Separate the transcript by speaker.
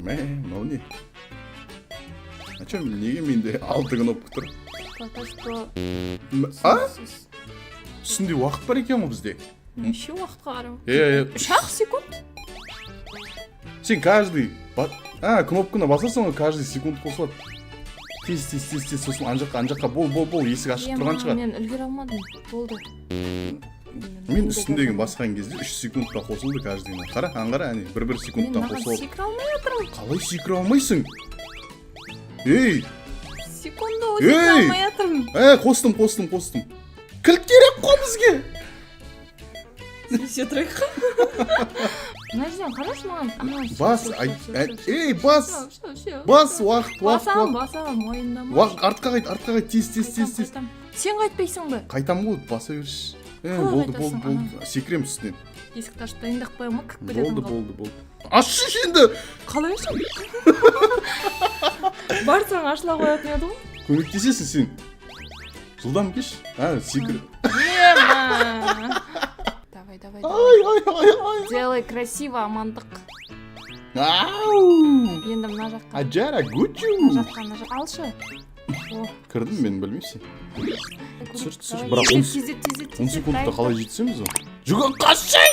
Speaker 1: мынау не? А чё неге менде 6 кнопка тұр?
Speaker 2: Потому что...
Speaker 1: А? Үстінде уақыт бар екен ғой бізде.
Speaker 2: Неше уақытқа қарау? Шақ секунд?
Speaker 1: Сен каждый... кнопканы басасың ғой, каждый секунд қосылады. Тез, сосын ан жаққа бол, есік ашық тұрған шығар.
Speaker 2: Мен үлгере алмадым, болды.
Speaker 1: Мен үстіндегі басқан кезде 3 секундта қосылды каждыйына. Қара, аңғара, әне, 1 секундта қосылды.
Speaker 2: Мен секіре алмай жатырмын.
Speaker 1: Қалай секіре алмайсың? Ей!
Speaker 2: Секунду секіре алмай жатырмын.
Speaker 1: Қостым. Кілт керек қой бізге!
Speaker 2: Все тұрайық. Мына жерден қарашы маған.
Speaker 1: Бас, уақыт.
Speaker 2: Басам, мойындама.
Speaker 1: Уақыт, артқа қайт, тез.
Speaker 2: Сен қайтпайсың ба?
Speaker 1: Қайтам ғой, баса берші. Болды. Секірем үстінен.
Speaker 2: Есікті ашып дайындап қоям ма? Кіріп кететін қол.
Speaker 1: Болды. Ашшы енді!
Speaker 2: Қалай ашам? Барсаң ашыла қоятын еді ғой.
Speaker 1: Көмектесесің сен. Жылдам кеш. Секір.
Speaker 2: Давай.
Speaker 1: Ай.
Speaker 2: Делай красиво, амандық.
Speaker 1: Ау!
Speaker 2: Енді мына жаққа.
Speaker 1: Аджара, гучу!
Speaker 2: Мына жаққа. Алшы.
Speaker 1: Кірдім мен білмейсің. Түсір.
Speaker 2: Бірақ
Speaker 1: 10 секундта қалай жетсеміз о? Жүгін қашшы!